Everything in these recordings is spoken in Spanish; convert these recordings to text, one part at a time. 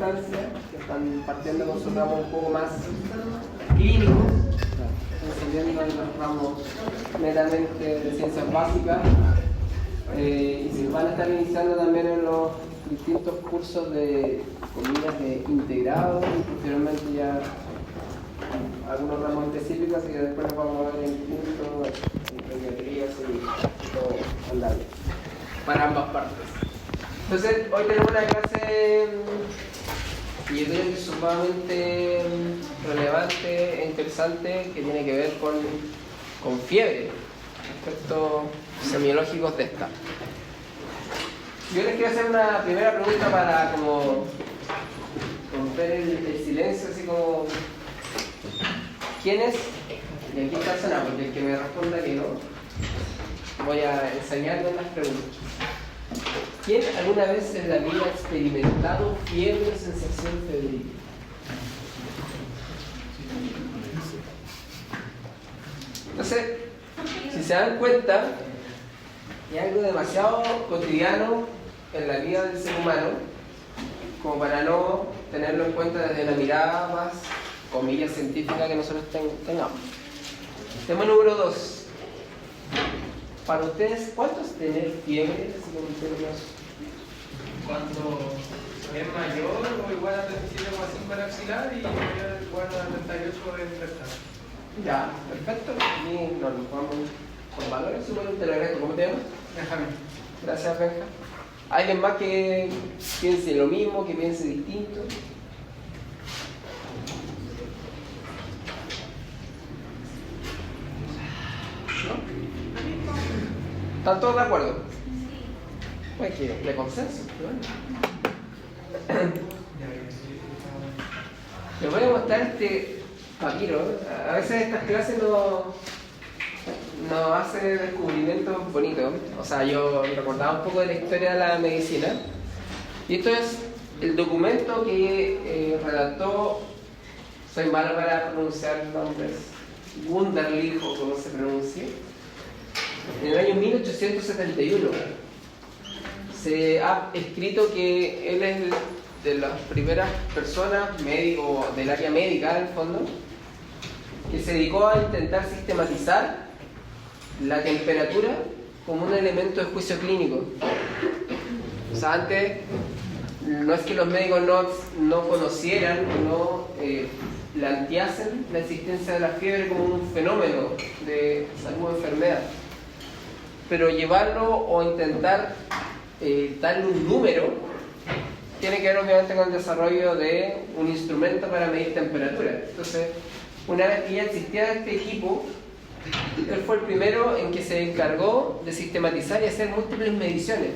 instancia, que están partiendo con su ramo un poco más clínico, enseñando en los ramos netamente de ciencias básicas, y se van a estar iniciando también en los distintos cursos de comillas de integrado y posteriormente ya algunos ramos específicos, así que después nos vamos a ver en punto, en pediatrías y todo andar para ambas partes. Entonces, hoy tenemos una clase que yo creo que es sumamente relevante e interesante, que tiene que ver con fiebre, aspectos semiológicos de esta. Yo les quiero hacer una primera pregunta para como romper el silencio, así como ¿quién es? Y aquí está Sana, porque el que me responda que no, voy a enseñarle las preguntas. ¿Quién alguna vez en la vida ha experimentado fiebre o sensación febril? Entonces, si se dan cuenta, es algo demasiado cotidiano en la vida del ser humano, como para no tenerlo en cuenta desde la mirada más, comillas, científica que nosotros tengamos. Tema número 2. Para ustedes, ¿cuánto es tener fiebre? Así como en términos... Cuando es mayor o igual a 37,5 en axilar y mayor o igual a 38 en rectal. Ya, perfecto. Y nos vamos con valores, súper te lo agradezco. ¿Cómo te llamas? Benjamín. Gracias, Benja. ¿Alguien más que piense lo mismo, que piense distinto? ¿No? ¿Están todos de acuerdo? Pues que de consenso. Les voy a mostrar este papiro. A veces estas clases nos hace descubrimientos bonitos. O sea, yo recordaba un poco de la historia de la medicina. Y esto es el documento que redactó, soy malo para pronunciar nombres, Wunderlich o como se pronuncie, en el año 1871. Se ha escrito que él es de las primeras personas, médico del área médica en el fondo, que se dedicó a intentar sistematizar la temperatura como un elemento de juicio clínico. O sea, antes no es que los médicos no conocieran, no planteasen la existencia de la fiebre como un fenómeno de salud o enfermedad, pero llevarlo o intentar darle un número tiene que ver obviamente con el desarrollo de un instrumento para medir temperatura. Entonces, una vez que ya existía este equipo, él fue el primero en que se encargó de sistematizar y hacer múltiples mediciones.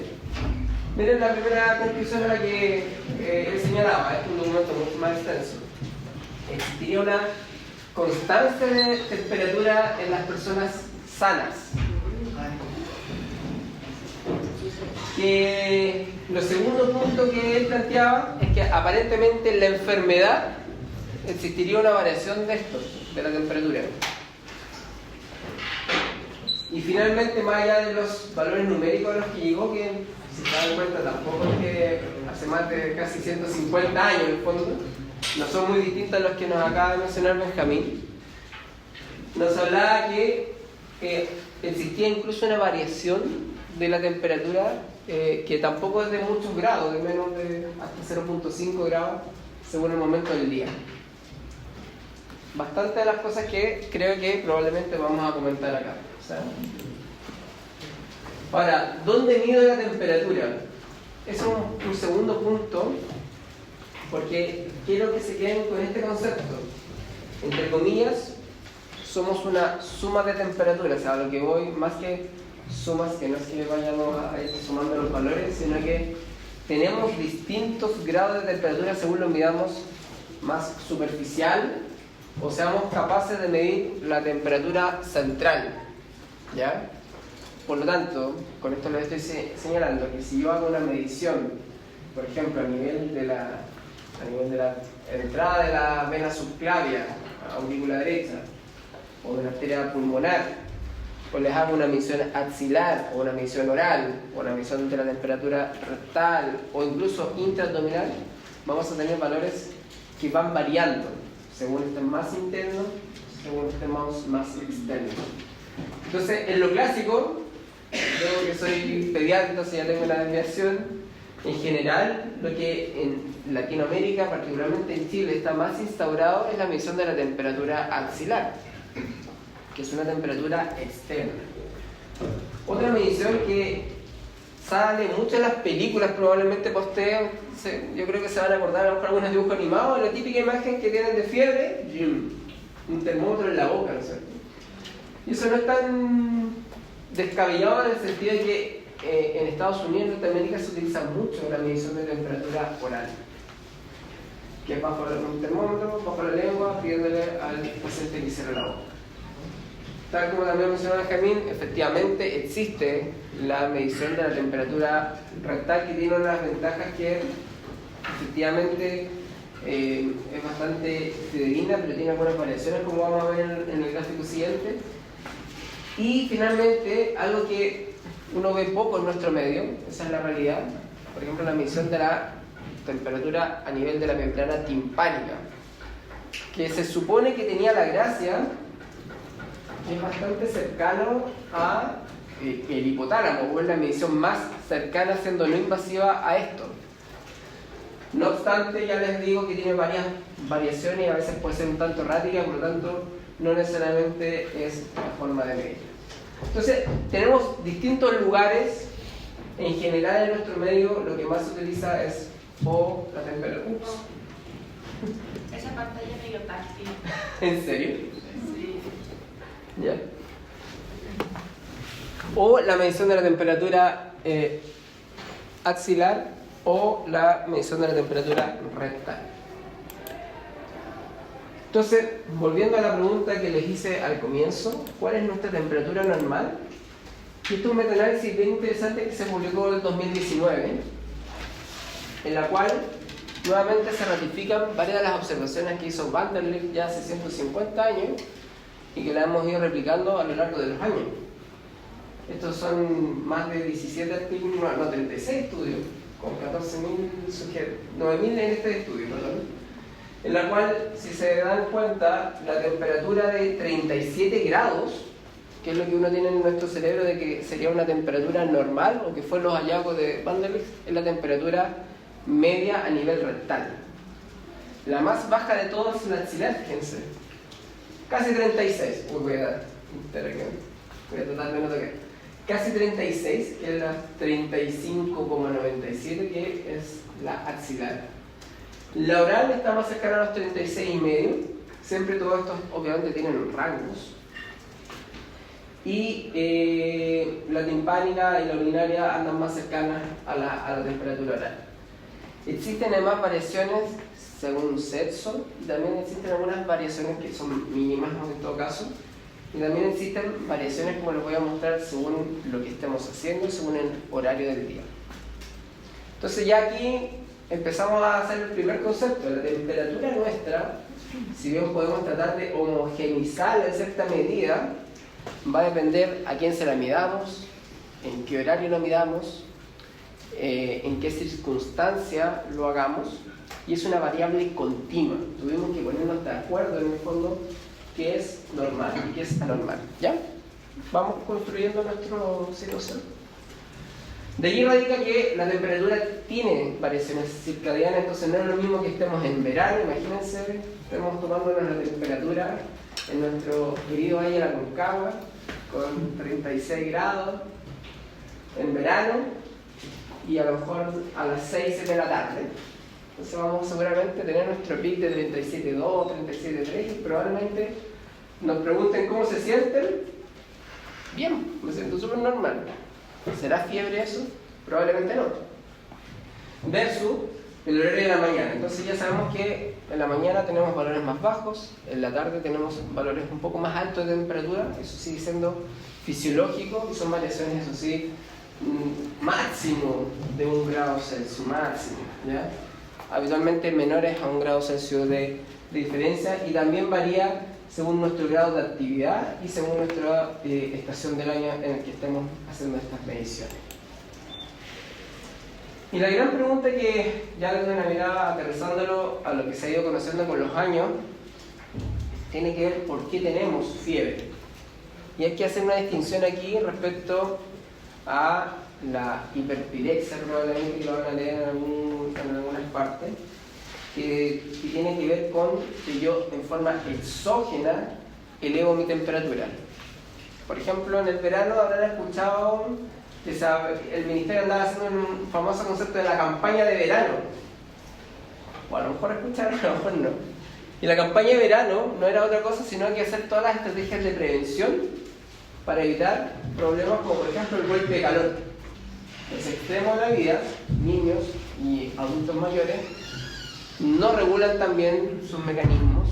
Miren la primera conclusión a la que él señalaba, es un documento mucho más extenso. Existiría una constancia de temperatura en las personas sanas. Que lo segundo punto que él planteaba es que aparentemente en la enfermedad existiría una variación de esto, de la temperatura. Y finalmente, más allá de los valores numéricos a los que llegó, que si se dan cuenta tampoco es que hace más de casi 150 años en el fondo, no son muy distintos a los que nos acaba de mencionar Benjamín, nos hablaba que existía incluso una variación de la temperatura que tampoco es de muchos grados, de menos de hasta 0.5 grados según el momento del día. Bastante de las cosas que creo que probablemente vamos a comentar acá. Ahora, ¿dónde mido la temperatura? Es un segundo punto, porque quiero que se queden con este concepto. Entre comillas, somos una suma de temperatura, o sea, a lo que voy, más que sumas, que no es que vayamos a ir sumando los valores, sino que tenemos distintos grados de temperatura según lo midamos más superficial o seamos capaces de medir la temperatura central, ¿ya? Por lo tanto, con esto les estoy señalando que si yo hago una medición, por ejemplo, a nivel de la entrada de la vena subclavia, aurícula derecha, o de la arteria pulmonar, o les hago una medición axilar, o una medición oral, o una medición de la temperatura rectal, o incluso intraabdominal, vamos a tener valores que van variando según estén más internos, según estén más externos. Entonces, en lo clásico, yo que soy pediatra, entonces ya tengo la desviación. En general, lo que en Latinoamérica, particularmente en Chile, está más instaurado es la medición de la temperatura axilar, que es una temperatura externa. Otra medición que sale mucho en las películas, probablemente posteo, yo creo que se van a acordar a lo mejor algunos dibujos animados, la típica imagen que tienen de fiebre, un termómetro en la boca, ¿no es cierto? Y eso no es tan descabellado en el sentido de que en Estados Unidos y Norteamérica se utiliza mucho la medición de temperatura oral, que es bajo un termómetro, bajo la lengua, pidiéndole al paciente que cierre la boca. Tal como también mencionó Benjamín, efectivamente existe la medición de la temperatura rectal, que tiene unas ventajas que efectivamente es bastante fidedigna, pero tiene algunas variaciones, como vamos a ver en el gráfico siguiente. Y finalmente, algo que uno ve poco en nuestro medio, esa es la realidad, por ejemplo, la medición de la temperatura a nivel de la membrana timpánica, que se supone que tenía la gracia, que es bastante cercano a el hipotálamo, o es la medición más cercana, siendo no invasiva, a esto. No obstante, ya les digo que tiene varias variaciones y a veces puede ser un tanto errática, por lo tanto no necesariamente es la forma de medir. Entonces, tenemos distintos lugares. En general en nuestro medio lo que más se utiliza es o la temperatura. Esa pantalla es medio táctil. ¿En serio? Sí. Ya. O la medición de la temperatura axilar o la medición de la temperatura rectal. Entonces, volviendo a la pregunta que les hice al comienzo, ¿cuál es nuestra temperatura normal? Y esto es un metaanálisis bien interesante que se publicó en el 2019, en la cual nuevamente se ratifican varias de las observaciones que hizo Van der Leek ya hace 150 años y que las hemos ido replicando a lo largo de los años. Estos son más de 17 artículos, no, 36 estudios, con 14.000 sujetos, 9.000 en este estudio, perdón, en la cual, si se dan cuenta, la temperatura de 37 grados, que es lo que uno tiene en nuestro cerebro de que sería una temperatura normal, o que fue los hallazgos de Van der Leek, es la temperatura media a nivel rectal. La más baja de todas es la axilar, fíjense. Casi 36. Uy, voy a tratar de no tocar. Casi 36, que es la 35,97, que es la axilar. La oral está más cercana a los 36,5. Siempre todos estos obviamente tienen rangos. Y la timpánica y la urinaria andan más cercanas a la temperatura oral. Existen además variaciones según sexo y también existen algunas variaciones que son mínimas en todo caso. Y también existen variaciones, como les voy a mostrar, según lo que estemos haciendo, según el horario del día. Entonces ya aquí empezamos a hacer el primer concepto. La temperatura nuestra, si bien podemos tratar de homogeneizarla en cierta medida, va a depender a quién se la midamos, en qué horario lo midamos, en qué circunstancia lo hagamos, y es una variable continua. Tuvimos que ponernos de acuerdo en el fondo qué es normal y qué es anormal. ¿Ya? Vamos construyendo nuestro situación. De allí radica que la temperatura tiene variaciones circadianas, entonces no es lo mismo que estemos en verano, imagínense, estemos tomándonos la temperatura en nuestro querido Valle de la Concagua con 36 grados en verano y a lo mejor a las 6, 7 de la tarde. Entonces vamos seguramente a tener nuestro pic de 37,2, 37,3 y probablemente nos pregunten cómo se sienten. Bien, me siento súper normal. ¿Será fiebre eso? Probablemente no. Versus el horario de la mañana. Entonces ya sabemos que en la mañana tenemos valores más bajos, en la tarde tenemos valores un poco más altos de temperatura, eso sigue siendo fisiológico y son variaciones, eso sí, máximo de 1 grado Celsius, máximo, ¿ya? Habitualmente menores a 1 grado Celsius de diferencia y también varía según nuestro grado de actividad y según nuestra estación del año en el que estemos haciendo estas mediciones. Y la gran pregunta que ya le doy una mirada aterrizándolo a lo que se ha ido conociendo con los años, tiene que ver por qué tenemos fiebre. Y hay que hacer una distinción aquí respecto a la hiperpirexia, probablemente que lo van a leer en algunas partes, que tiene que ver con que yo en forma exógena elevo mi temperatura. Por ejemplo, en el verano habrán escuchado que el ministerio andaba haciendo un famoso concepto de la campaña de verano. O a lo mejor escucharon, a lo mejor no. Y la campaña de verano no era otra cosa sino que hacer todas las estrategias de prevención para evitar problemas como por ejemplo el golpe de calor. Los extremos de la vida, niños y adultos mayores, no regulan también sus mecanismos,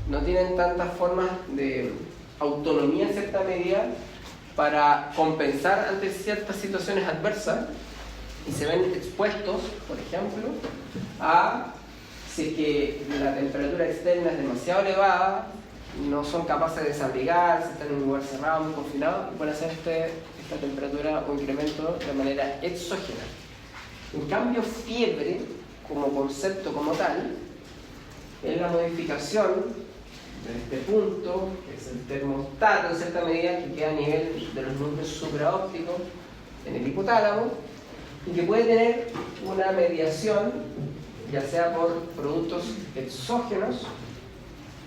no tienen tantas formas de autonomía en cierta medida para compensar ante ciertas situaciones adversas y se ven expuestos, por ejemplo, a si es que la temperatura externa es demasiado elevada, no son capaces de desabrigarse, están en un lugar cerrado, muy confinado, y pueden hacer esta temperatura o incremento de manera exógena. En cambio, fiebre, como concepto como tal, es la modificación de este punto, que es el termostato en cierta medida, que queda a nivel de los núcleos supraópticos en el hipotálamo, y que puede tener una mediación, ya sea por productos exógenos,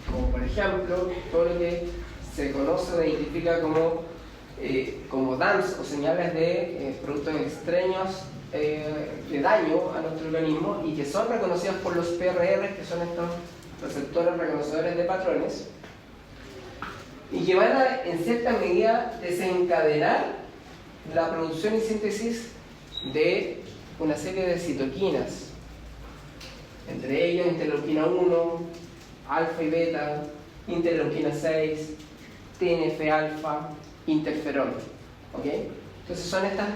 como por ejemplo todo lo que se conoce o identifica como DAMS o señales de productos extraños de daño a nuestro organismo y que son reconocidos por los PRR, que son estos receptores reconocedores de patrones, y que van a en cierta medida desencadenar la producción y síntesis de una serie de citoquinas, entre ellas interleuquina 1, alfa y beta, interleuquina 6, TNF-alfa, interferón. ¿Okay? Entonces son estas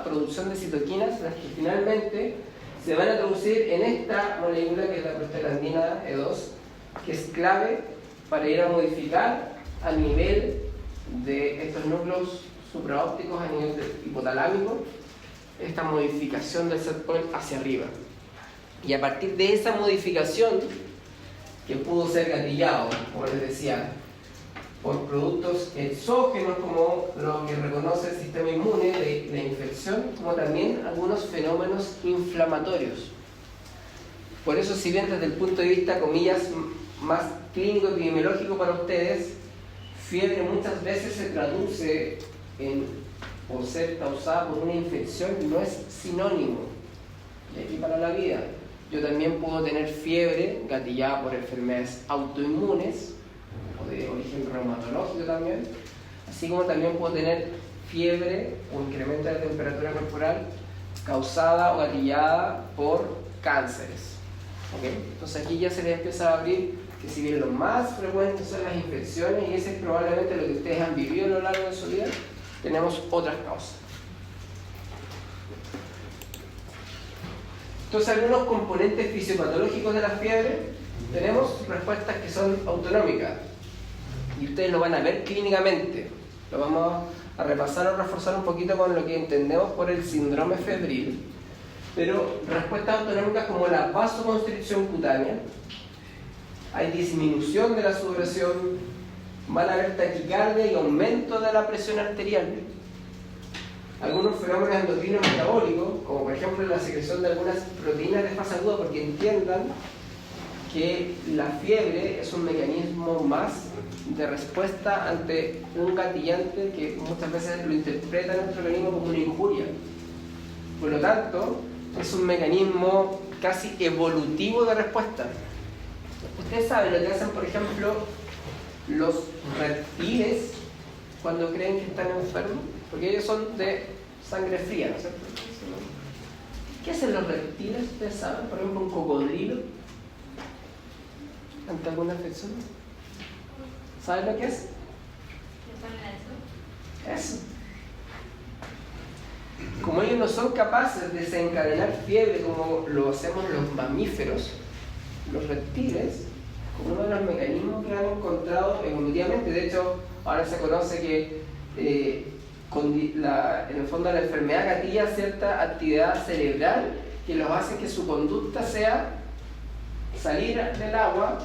producción de citoquinas las que finalmente se van a traducir en esta molécula que es la prostaglandina E2, que es clave para ir a modificar a nivel de estos núcleos supraópticos, a nivel hipotalámico, esta modificación del set point hacia arriba. Y a partir de esa modificación, que pudo ser gatillado, como les decía, por productos exógenos como lo que reconoce el sistema inmune de infección, como también algunos fenómenos inflamatorios. Por eso, si bien desde el punto de vista, comillas, más clínico epidemiológico para ustedes, fiebre muchas veces se traduce por ser causada por una infección, no es sinónimo. Y aquí para la vida, yo también puedo tener fiebre gatillada por enfermedades autoinmunes o de origen reumatológico también, así como también puedo tener fiebre o incremento de la temperatura corporal causada o gatillada por cánceres. ¿Okay? Entonces aquí ya se les empieza a abrir que si bien lo más frecuente son las infecciones, y ese es probablemente lo que ustedes han vivido a lo largo de su vida, tenemos otras causas. Entonces, algunos componentes fisiopatológicos de la fiebre, tenemos respuestas que son autonómicas y ustedes lo van a ver clínicamente. Lo vamos a repasar o reforzar un poquito con lo que entendemos por el síndrome febril, pero respuestas autonómicas como la vasoconstricción cutánea, hay disminución de la sudoración, van a haber taquicardia y aumento de la presión arterial. Algunos fenómenos endocrinos metabólicos, como por ejemplo la secreción de algunas proteínas de fase aguda, porque entiendan que la fiebre es un mecanismo más de respuesta ante un gatillante que muchas veces lo interpreta en nuestro organismo como una injuria. Por lo tanto, es un mecanismo casi evolutivo de respuesta. Ustedes saben lo que hacen, por ejemplo, los reptiles cuando creen que están enfermos, porque ellos son de sangre fría, ¿no es cierto? ¿Qué hacen los reptiles? ¿Ustedes saben? Por ejemplo, un cocodrilo ante alguna infección. ¿Saben lo que es? Eso. Como ellos no son capaces de desencadenar fiebre como lo hacemos los mamíferos, los reptiles, como uno de los mecanismos que han encontrado evolutivamente. De hecho, ahora se conoce que en el fondo la enfermedad gatilla cierta actividad cerebral que los hace que su conducta sea salir del agua,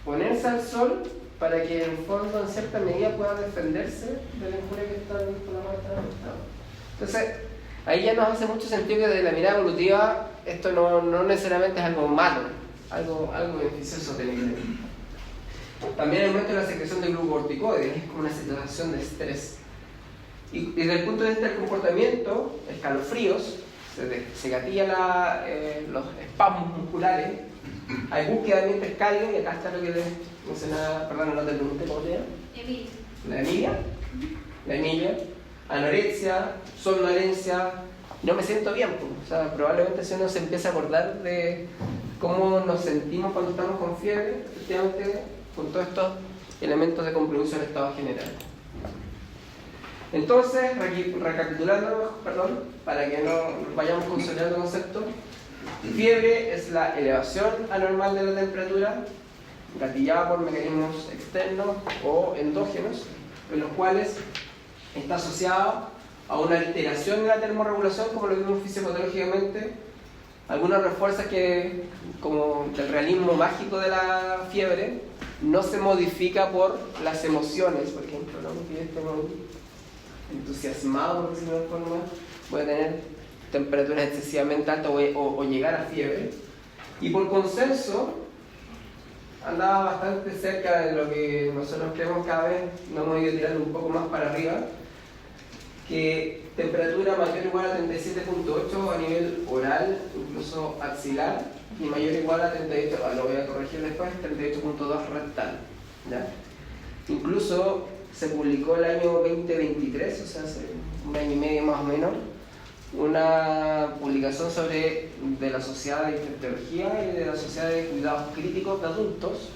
ponerse al sol, para que en fondo en cierta medida pueda defenderse de la injuria que están con la mano afectada. Entonces, ahí ya nos hace mucho sentido que desde la mirada evolutiva esto no necesariamente es algo malo, algo beneficioso tiene que tener. También el momento de la secreción de glucocorticoides es como una situación de estrés. Y desde el punto de vista del comportamiento, escalofríos, se gatilla los espasmos musculares, hay búsqueda de ambientes cálidos, y acá está lo que les mencionaba, perdón, no te pregunté cómo se llama. Emilia. La Emilia, anorexia, somnolencia, no me siento bien, pues. O sea, probablemente si uno se empieza a acordar de cómo nos sentimos cuando estamos con fiebre, efectivamente, con todos estos elementos de compromiso del estado general. Entonces, recapitulando, para que no vayamos consolidando conceptos, fiebre es la elevación anormal de la temperatura, gatillada por mecanismos externos o endógenos, en los cuales está asociada a una alteración en la termorregulación, como lo vimos fisiopatológicamente. Algunos refuerzan que, como el realismo mágico de la fiebre, no se modifica por las emociones, por ejemplo, ¿no? Si estemos entusiasmados, por decirlo de alguna forma, puede tener temperaturas excesivamente altas o llegar a fiebre. Y por consenso, andaba bastante cerca de lo que nosotros creemos cada vez, nos hemos ido tirando un poco más para arriba, que temperatura mayor o igual a 37.8 a nivel oral, incluso axilar, y mayor o igual a 38, lo voy a corregir después, 38.2 rectal, ¿ya? Incluso se publicó el año 2023, o sea, hace un año y medio más o menos, una publicación de la Sociedad de Infectología y de la Sociedad de Cuidados Críticos de Adultos,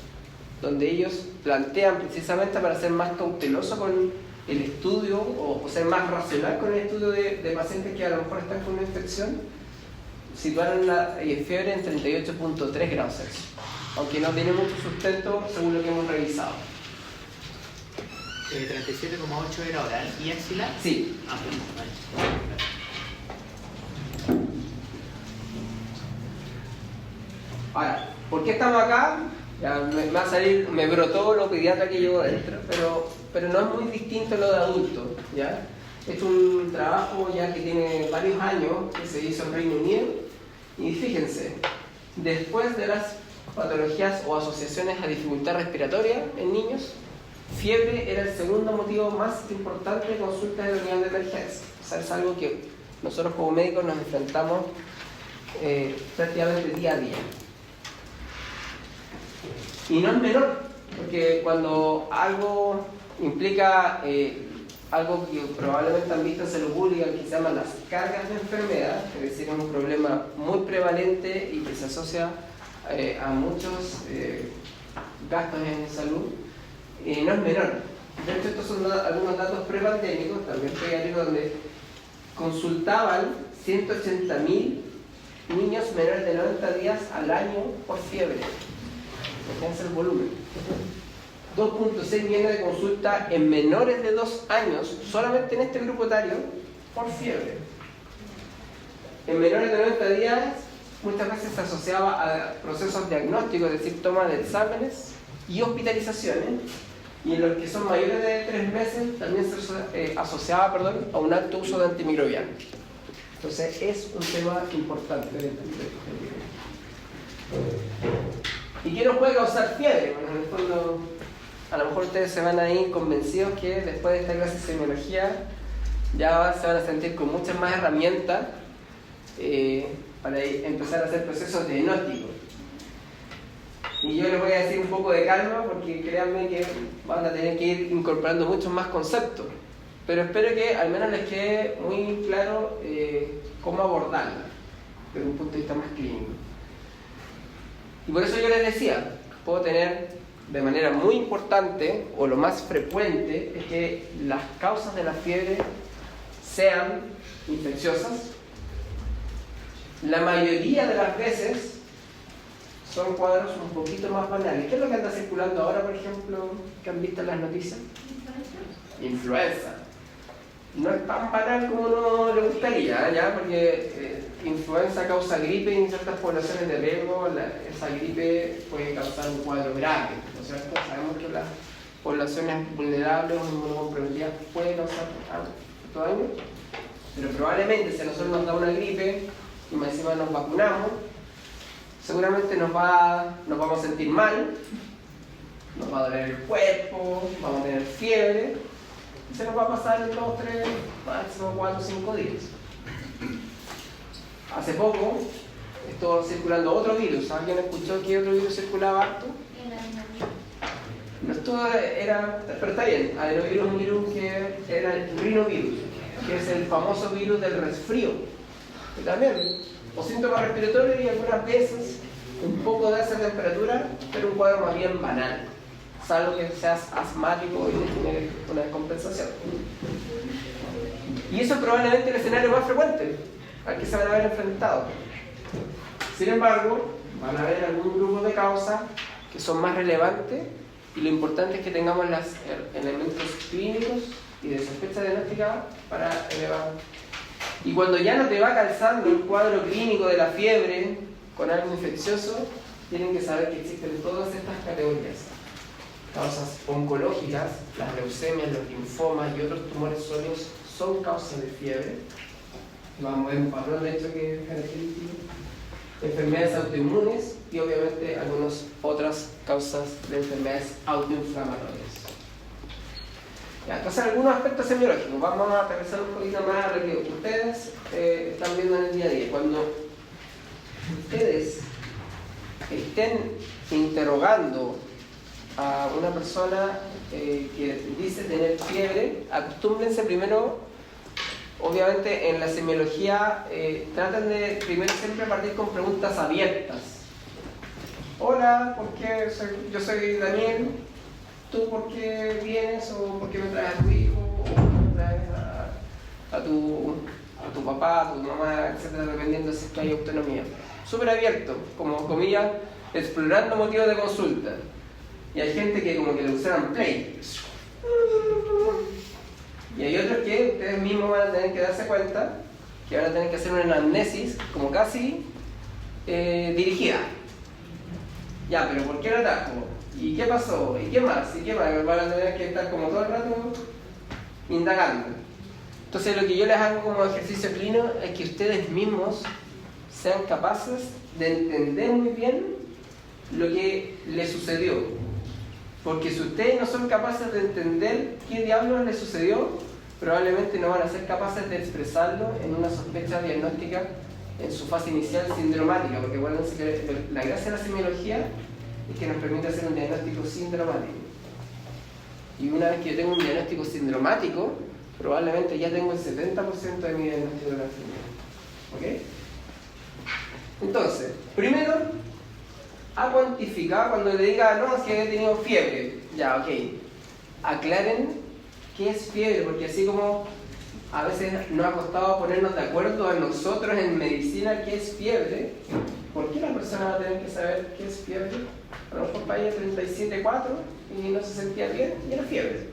donde ellos plantean precisamente para ser más cauteloso con el estudio o ser más racional con el estudio de pacientes que a lo mejor están con una infección, situaron la fiebre en 38.3 grados Celsius, aunque no tiene mucho sustento según lo que hemos revisado. 37,8 era oral y axilar. Sí. Ah, vale. Ahora, ¿por qué estamos acá? Ya me va a salir, me brotó lo pediatra que llevo dentro, pero no es muy distinto a lo de adultos, ¿ya? Es un trabajo ya que tiene varios años, que se hizo en Reino Unido, y fíjense, después de las patologías o asociaciones a dificultad respiratoria en niños, fiebre era el segundo motivo más importante de consultas de la unidad de emergencia. O sea, es algo que nosotros como médicos nos enfrentamos prácticamente día a día. Y no es menor, porque cuando algo implica algo que probablemente han visto en salud pública, que se llaman las cargas de enfermedad, es decir, es un problema muy prevalente y que se asocia a muchos gastos en salud, no es menor. De hecho, estos son algunos datos prepandémicos, también pediátricos, donde consultaban 180.000 niños menores de 90 días al año por fiebre. Fíjense el volumen. 2.6 millones de consultas en menores de 2 años, solamente en este grupo etario, por fiebre. En menores de 90 días, muchas veces se asociaba a procesos diagnósticos, es decir, toma de exámenes y hospitalizaciones. Y en los que son mayores de 3 meses, también se asociaba a un alto uso de antimicrobianos. Entonces, es un tema importante de entender. ¿Y qué nos puede causar fiebre? Bueno, en el fondo, a lo mejor ustedes se van a ir convencidos que después de esta clase de semiología ya se van a sentir con muchas más herramientas para empezar a hacer procesos de diagnóstico. Y yo les voy a decir un poco de calma porque créanme que van a tener que ir incorporando muchos más conceptos. Pero espero que al menos les quede muy claro cómo abordarla desde un punto de vista más clínico. Y por eso yo les decía, puedo tener de manera muy importante, o lo más frecuente, es que las causas de la fiebre sean infecciosas. La mayoría de las veces son cuadros un poquito más banales. ¿Qué es lo que anda circulando ahora, por ejemplo, que han visto en las noticias? Influenza. no es tan banal como uno le gustaría, ¿ya? Porque influenza causa gripe y en ciertas poblaciones de riesgo esa gripe puede causar un cuadro grave, ¿no es cierto? Sabemos que las poblaciones vulnerables o inmunocomprometidas puede causar harto daño, pero probablemente si a nosotros nos da una gripe y más encima nos vacunamos, seguramente nos vamos a sentir mal, nos va a doler el cuerpo, vamos a tener fiebre, y se nos va a pasar en 2, 3, máximo 4, 5 días. Hace poco estuvo circulando otro virus. ¿Alguien escuchó que otro virus circulaba harto? No estuvo, pero está bien. Adenovirus es un virus que era el rinovirus, que es el famoso virus del resfrío. Y también, o síntomas respiratorios y algunas veces un poco de esa temperatura, pero un cuadro más bien banal, salvo que seas asmático y tienes una descompensación. Y eso es probablemente el escenario más frecuente al que se van a ver enfrentados. Sin embargo, van a haber algún grupo de causas que son más relevantes y lo importante es que tengamos los elementos clínicos y de sospecha diagnóstica para elevar. Y cuando ya no te va calzando el cuadro clínico de la fiebre con algo infeccioso, tienen que saber que existen todas estas categorías. Causas oncológicas, las leucemias, los linfomas y otros tumores sólidos son causas de fiebre. Vamos a ver un patrón de hecho que es característico. Enfermedades autoinmunes y obviamente algunas otras causas de enfermedades autoinflamatorias. Ya, entonces algunos aspectos semiológicos. Vamos a aterrizar un poquito más a lo que ustedes están viendo en el día a día. Cuando ustedes estén interrogando a una persona que dice tener fiebre, acostúmbrense primero. Obviamente en la semiología tratan de primero siempre partir con preguntas abiertas. Hola, ¿por qué yo soy Daniel? ¿Tú por qué vienes? ¿O por qué me traes a tu hijo? ¿O por qué me traes a tu papá, a tu mamá, etcétera? Dependiendo si es que hay autonomía. Súper abierto, como comillas, explorando motivos de consulta. Y hay gente que como que le usaran play. Y hay otros que ustedes mismos van a tener que darse cuenta que van a tener que hacer una anamnesis como casi dirigida. Ya, pero ¿por qué el atajo? ¿Y qué pasó? ¿Y qué más? ¿Y qué más? Van a tener que estar como todo el rato indagando. Entonces lo que yo les hago como ejercicio clínico es que ustedes mismos sean capaces de entender muy bien lo que les sucedió. Porque si ustedes no son capaces de entender qué diablos les sucedió, probablemente no van a ser capaces de expresarlo en una sospecha diagnóstica en su fase inicial sindromática, porque acuérdense que la gracia de la semiología es que nos permite hacer un diagnóstico sindromático. Y una vez que yo tengo un diagnóstico sindromático, probablemente ya tengo el 70% de mi diagnóstico de la enfermedad. ¿Ok? Entonces, primero, a cuantificar cuando le diga, no, es que he tenido fiebre. Ya, ok. Aclaren qué es fiebre, porque así como a veces nos ha costado ponernos de acuerdo a nosotros en medicina qué es fiebre, ¿por qué la persona va a tener que saber qué es fiebre? A lo mejor para ella 37,4 y no se sentía bien y era fiebre.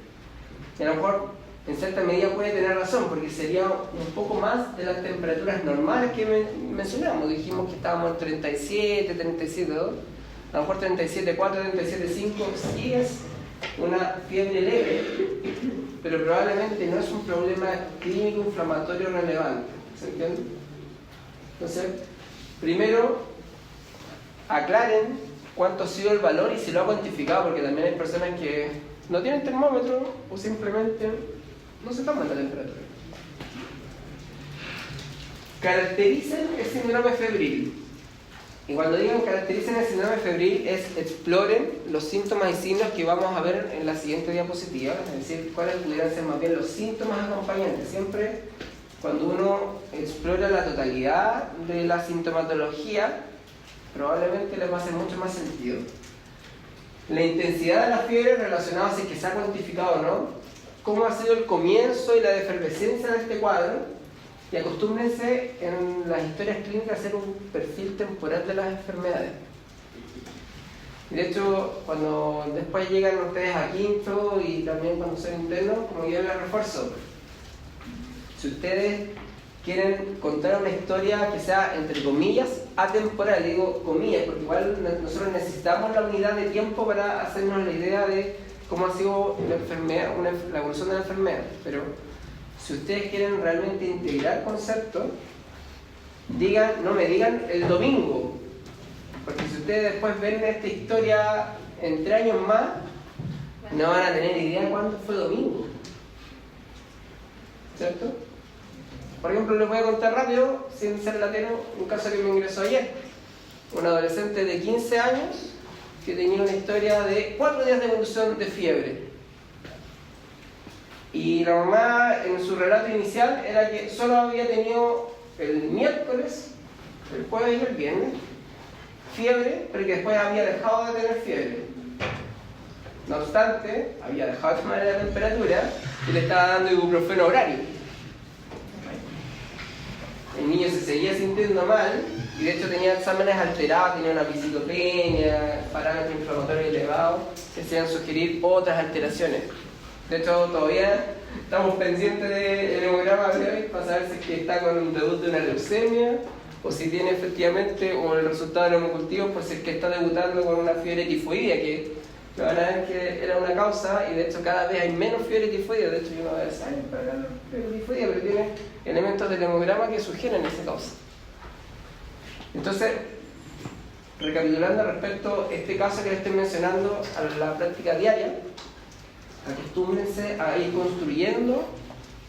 Y a lo mejor en cierta medida puede tener razón, porque sería un poco más de las temperaturas normales que mencionamos. Dijimos que estábamos en 37, 37,2. A lo mejor 37,4, 37,5 sí es una fiebre leve, pero probablemente no es un problema clínico inflamatorio relevante. ¿Se entiende? Entonces, primero, aclaren cuánto ha sido el valor y si lo ha cuantificado, porque también hay personas que no tienen termómetro o simplemente no se toman la temperatura. Caractericen el síndrome febril. Y cuando digan caractericen el síndrome febril, es exploren los síntomas y signos que vamos a ver en la siguiente diapositiva, es decir, cuáles pudieran ser más bien los síntomas acompañantes. Siempre cuando uno explora la totalidad de la sintomatología, probablemente les va a hacer mucho más sentido. La intensidad de la fiebre relacionada a si es que se ha cuantificado o no, cómo ha sido el comienzo y la efervescencia de este cuadro, y acostúmbrense en las historias clínicas a hacer un perfil temporal de las enfermedades. De hecho, cuando después llegan ustedes a quinto y también cuando son internos, como yo les refuerzo, si ustedes quieren contar una historia que sea, entre comillas, atemporal, digo comillas, porque igual nosotros necesitamos la unidad de tiempo para hacernos la idea de cómo ha sido la enfermedad, la evolución de la enfermedad. Pero si ustedes quieren realmente integrar conceptos, no me digan el domingo, porque si ustedes después ven esta historia en 3 años más, no van a tener idea cuándo fue domingo, ¿cierto? Por ejemplo, les voy a contar rápido, sin ser latero, un caso que me ingresó ayer. Un adolescente de 15 años que tenía una historia de 4 días de evolución de fiebre. Y la mamá, en su relato inicial, era que solo había tenido el miércoles, el jueves y el viernes fiebre, pero que después había dejado de tener fiebre. No obstante, había dejado de tomar la temperatura y le estaba dando ibuprofeno horario. El niño se seguía sintiendo mal y de hecho tenía exámenes alterados, tenía una biciclopenia, parámetros inflamatorios elevados que hacían sugerir otras alteraciones. De hecho, todavía estamos pendientes del hemograma de hoy para saber si es que está con un debut de una leucemia o si tiene efectivamente o el resultado del hemocultivo por si es que está debutando con una fiebre tifoidea, que van a ver que era una causa y de hecho cada vez hay menos fiebre tifoidea. De hecho, yo no voy a decir para la fiebre tifoidea, pero tiene elementos del hemograma que sugieren esa causa. Entonces, recapitulando respecto a este caso que les estoy mencionando a la práctica diaria, acostúmbrense a ir construyendo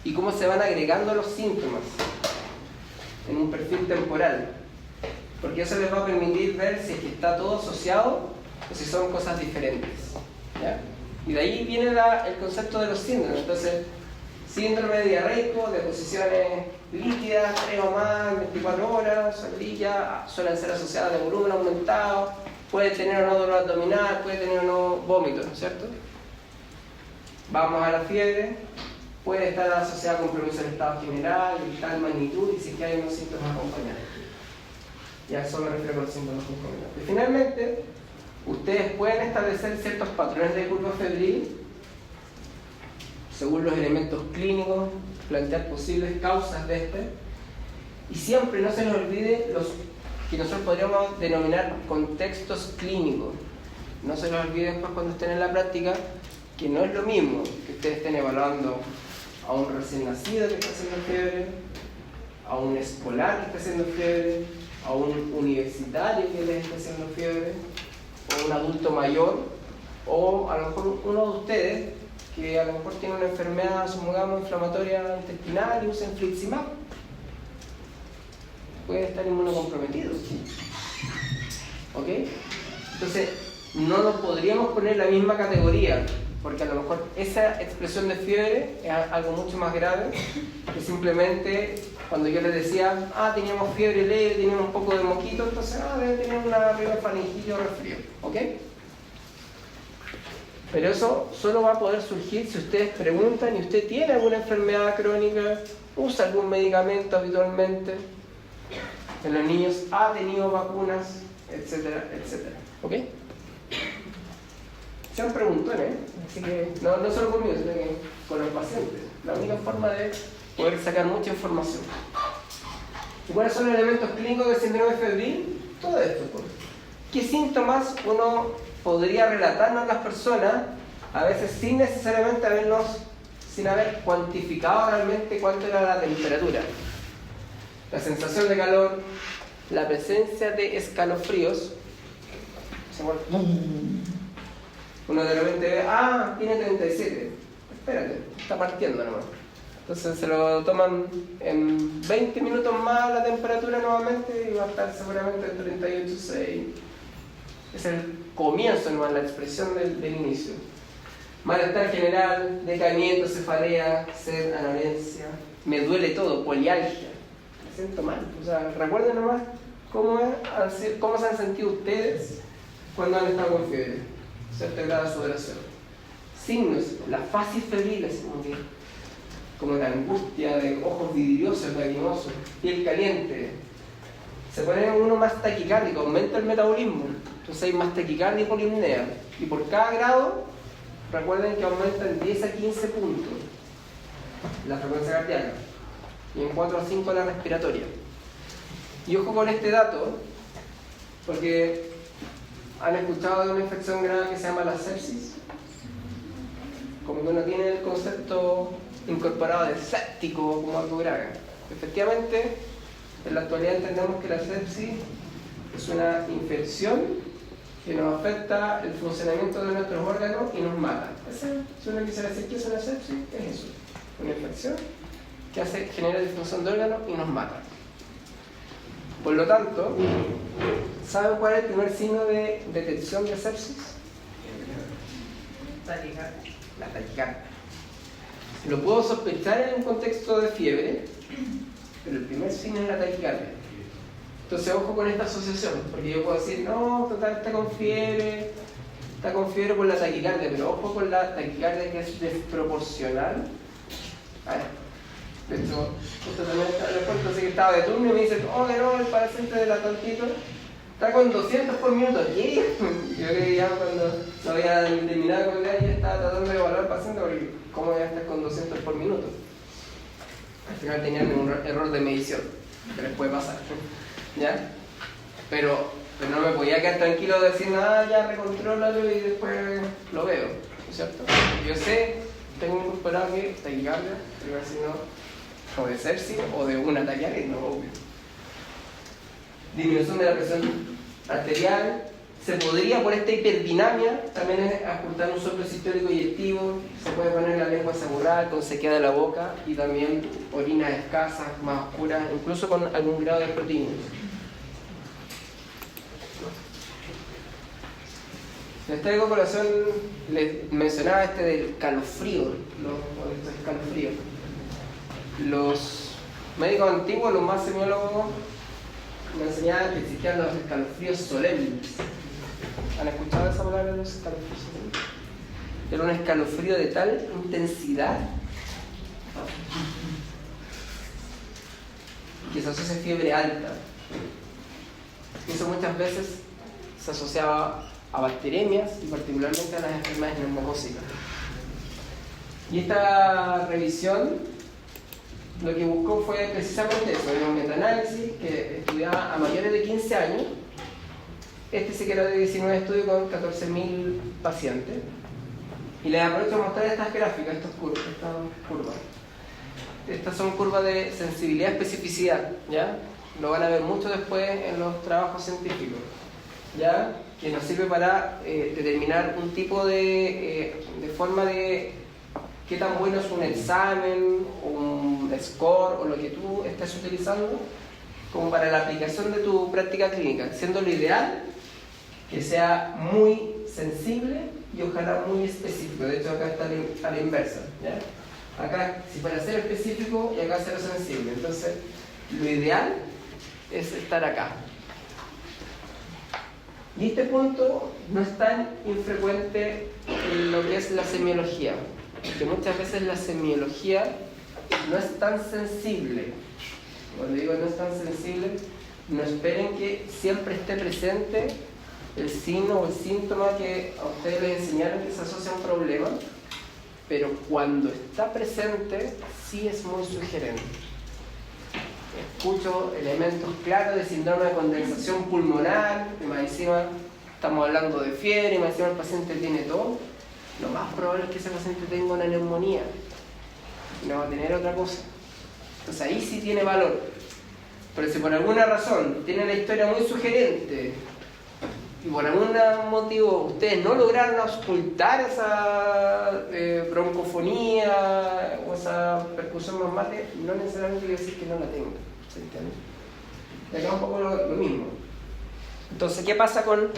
y cómo se van agregando los síntomas en un perfil temporal, porque eso les va a permitir ver si es que está todo asociado o si son cosas diferentes, ¿ya? Y de ahí viene el concepto de los síndromes. Entonces, síndrome diarreico de posiciones líquidas, 3 o más, 24 horas, son líquidas, suelen ser asociadas de volumen aumentado, puede tener o no dolor abdominal, puede tener o no vómito, ¿cierto? Vamos a la fiebre, puede estar asociada con compromiso del estado general, y tal magnitud, y si es que hay unos síntomas acompañantes. Y a eso me refiero con los síntomas concomitantes. Finalmente, ustedes pueden establecer ciertos patrones de curva febril según los elementos clínicos, plantear posibles causas de este, y siempre no se nos olvide los que nosotros podríamos denominar contextos clínicos. No se nos olvide después cuando estén en la práctica que no es lo mismo que ustedes estén evaluando a un recién nacido que está haciendo fiebre, a un escolar que está haciendo fiebre, a un universitario que les está haciendo fiebre, o un adulto mayor, o a lo mejor uno de ustedes que a lo mejor tiene una enfermedad, supongamos, inflamatoria intestinal y usa infliximab. Puede estar inmunocomprometido. ¿Ok? Entonces, no nos podríamos poner en la misma categoría, porque a lo mejor esa expresión de fiebre es algo mucho más grave que simplemente cuando yo les decía, teníamos fiebre leve, teníamos un poco de moquito, entonces, debe tener una ribofaringite o resfrío. ¿Ok? Pero eso solo va a poder surgir si ustedes preguntan y usted tiene alguna enfermedad crónica, usa algún medicamento habitualmente, en los niños ha tenido vacunas, etcétera, etcétera. ¿Ok? Sean preguntones, así que no solo conmigo, sino que con los pacientes. La única forma de poder sacar mucha información. ¿Y cuáles son los elementos clínicos del síndrome febril? Todo esto. Pues. ¿Qué síntomas uno podría relatarnos a las personas, a veces sin necesariamente sin haber cuantificado realmente cuánto era la temperatura? La sensación de calor, la presencia de escalofríos. Uno de repente ve, tiene 37. Espérate, está partiendo nomás. Entonces se lo toman en 20 minutos más la temperatura nuevamente y va a estar seguramente en 38,6. Es el comienzo nomás, la expresión del inicio. Malestar general, decaimiento, cefalea, sed, anorencia, me duele todo, polialgia. Me siento mal. O sea, recuerden nomás cómo se han sentido ustedes cuando han estado con fiebre. Cierto grado de sudoración. Signos, las fases febriles, como de angustia, de ojos vidriosos, lagrimosos, piel caliente. Se pone uno más taquicárdico, aumenta el metabolismo. Entonces hay más taquicardia y polipnea. Y por cada grado, recuerden que aumenta en 10 a 15 puntos la frecuencia cardíaca. y en 4 a 5 la respiratoria. Y ojo con este dato, porque han escuchado de una infección grave que se llama la sepsis. Como que uno tiene el concepto incorporado de séptico como algo grave. Efectivamente, en la actualidad entendemos que la sepsis es una infección que nos afecta el funcionamiento de nuestros órganos y nos mata. Si uno quisiera decir que es una sepsis, es eso, una infección que genera disfunción de órganos y nos mata. Por lo tanto, ¿saben cuál es el primer signo de detección de sepsis? La taquicardia. Lo puedo sospechar en un contexto de fiebre, pero el primer signo es la taquicardia. Entonces, ojo con esta asociación, porque yo puedo decir, no, total, está con fiebre por la taquicardia, pero ojo con la taquicardia que es desproporcional. De hecho, justo también recuerdo así que estaba de turno y me dice, oh, no, el paciente de la tantito está con 200 por minuto. ¿Qué? Yo creo que ya cuando lo había terminado con ya estaba tratando de evaluar al paciente, porque ¿cómo voy a estar con 200 por minuto? Al final tenían un error de medición, que les puede pasar. ¿Ya? Pero no me podía quedar tranquilo de decir, nada, ya recontrólalo y después lo veo, ¿no es cierto? Yo sé, tengo incorporado que taquicardia, primer signo o de sepsis o de un ataque al no, obvio. Disminución de la presión arterial. Se podría, por esta hiperdinamia, también ajustar un soplo sistólico eyectivo. Se puede poner la lengua seborral con sequedad de la boca y también orinas escasas, más oscuras, incluso con algún grado de proteínas. En esta incorporación les mencionaba del calofrío, estos escalofríos. Los médicos antiguos, los más semiólogos, me enseñaban que existían los escalofríos solemnes. ¿Han escuchado esa palabra de los escalofríos solemnes? Era un escalofrío de tal intensidad que se asocia a fiebre alta. Eso muchas veces se asociaba a bacteremias y particularmente a las enfermedades neumocócicas. Y esta revisión lo que buscó fue precisamente eso, un metaanálisis que estudiaba a mayores de 15 años. Este sí que era de 19 estudios con 14.000 pacientes. Y les aprovecho a mostrar estas gráficas, estas curvas. Estas son curvas de sensibilidad y especificidad, ¿ya? Lo van a ver mucho después en los trabajos científicos, ¿ya? Que nos sirve para determinar un tipo de forma de qué tan bueno es un examen, un score o lo que tú estés utilizando como para la aplicación de tu práctica clínica, siendo lo ideal que sea muy sensible y ojalá muy específico. De hecho acá está a la inversa, ¿ya? Acá si para ser específico y acá ser sensible, entonces lo ideal es estar acá. Y este punto no es tan infrecuente en lo que es la semiología, porque muchas veces la semiología no es tan sensible. Cuando digo no es tan sensible, no esperen que siempre esté presente el signo o el síntoma que a ustedes les enseñaron que se asocia a un problema, pero cuando está presente sí es muy sugerente. Escucho elementos claros de síndrome de condensación pulmonar, y más encima estamos hablando de fiebre, y más encima el paciente tiene todo. Lo más probable es que ese paciente tenga una neumonía y no va a tener otra cosa. Entonces ahí sí tiene valor. Pero si por alguna razón tiene la historia muy sugerente y por algún motivo ustedes no lograron auscultar esa broncofonía o esa percusión más mate, no necesariamente quiere decir que no la tenga. ¿Se entiende? Y acá un poco lo mismo. Entonces, ¿qué pasa con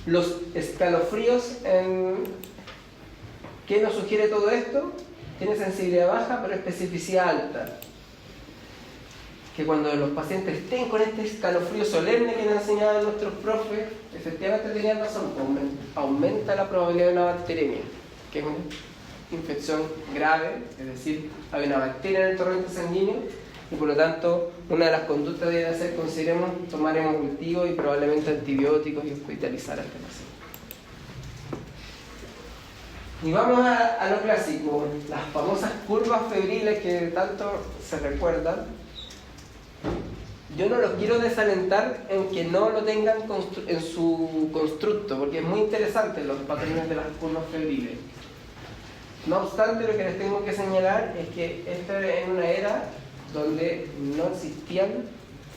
los escalofríos? ¿Qué nos sugiere todo esto? Tiene sensibilidad baja pero especificidad alta. Que cuando los pacientes estén con este escalofrío solemne que nos enseñaban nuestros profes, efectivamente tenían razón, aumenta la probabilidad de una bacteremia, que es una infección grave, es decir, hay una bacteria en el torrente sanguíneo y por lo tanto una de las conductas debe ser, consideremos, tomar hemocultivo y probablemente antibióticos y hospitalizar a este paciente. Y vamos a lo clásico, las famosas curvas febriles que tanto se recuerdan. Yo no los quiero desalentar en que no lo tengan en su constructo, porque es muy interesante los patrones de las curvas febriles. No obstante, lo que les tengo que señalar es que esta es una era donde no existían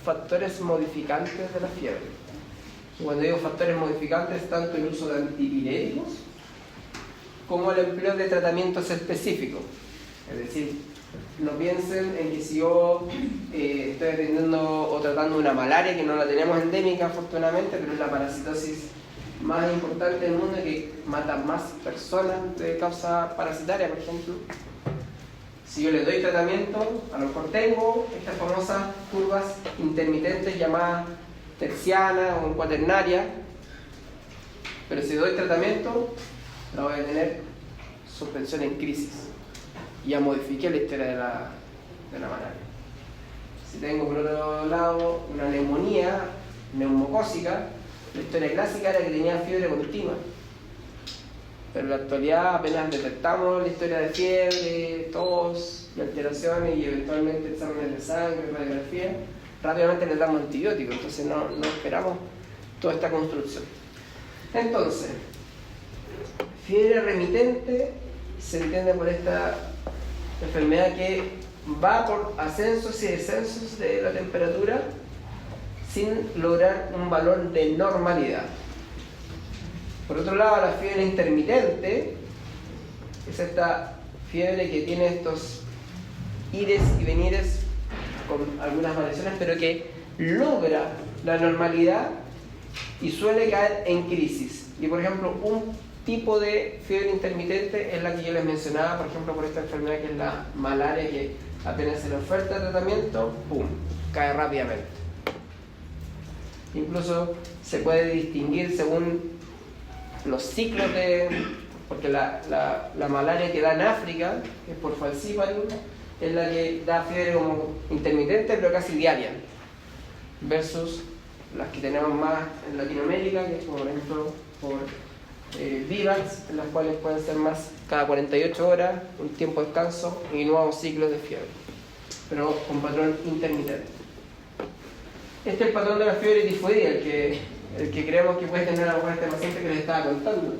factores modificantes de la fiebre. Y cuando digo factores modificantes, tanto el uso de antipiréticos como el empleo de tratamientos específicos. Es decir, no piensen en que si yo estoy atendiendo o tratando una malaria, que no la tenemos endémica afortunadamente, pero es la parasitosis más importante del mundo, que mata más personas de causa parasitaria, por ejemplo. Si yo le doy tratamiento, a lo mejor tengo estas famosas curvas intermitentes llamadas tercianas o cuaternarias, pero si doy tratamiento, la voy a tener suspensión en crisis. Y ya modifiqué la historia de la malaria. Si tengo por otro lado una neumonía neumocócica, la historia clásica era que tenía fiebre continua. Pero en la actualidad apenas detectamos la historia de fiebre, tos y alteraciones y eventualmente exámenes de sangre, radiografía, rápidamente le damos antibióticos, entonces no esperamos toda esta construcción. Entonces, fiebre remitente se entiende por esta enfermedad que va por ascensos y descensos de la temperatura sin lograr un valor de normalidad. Por otro lado, la fiebre intermitente es esta fiebre que tiene estos ires y venires con algunas variaciones, pero que logra la normalidad y suele caer en crisis. Y por ejemplo, un tipo de fiebre intermitente es la que yo les mencionaba, por ejemplo, por esta enfermedad que es la malaria, que apenas se le oferta tratamiento, ¡pum!, cae rápidamente. Incluso se puede distinguir según los ciclos porque la malaria que da en África, que es por falciparum, es la que da fiebre como intermitente pero casi diaria, versus las que tenemos más en Latinoamérica, que es como por ejemplo por VIVAX, en las cuales pueden ser más cada 48 horas, un tiempo de descanso y nuevos ciclos de fiebre, pero con patrón intermitente. Este es el patrón de la fiebre tifoidea, el que creemos que puede tener a lo mejor este paciente que les estaba contando,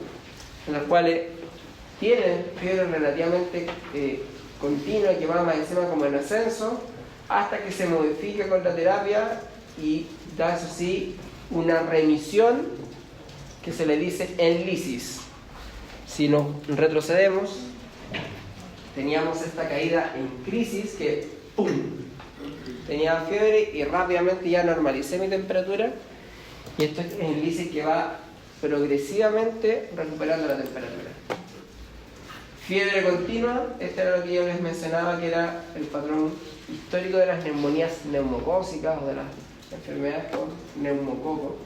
en los cuales tienen fiebre relativamente continua, que va más encima como en ascenso, hasta que se modifica con la terapia y da, eso sí, una remisión que se le dice enlisis. Si nos retrocedemos, teníamos esta caída en crisis que ¡pum!, tenía fiebre y rápidamente ya normalicé mi temperatura, y esto es enlisis que va progresivamente recuperando la temperatura. Fiebre continua, este era lo que yo les mencionaba, que era el patrón histórico de las neumonías neumocócicas o de las enfermedades con neumococo.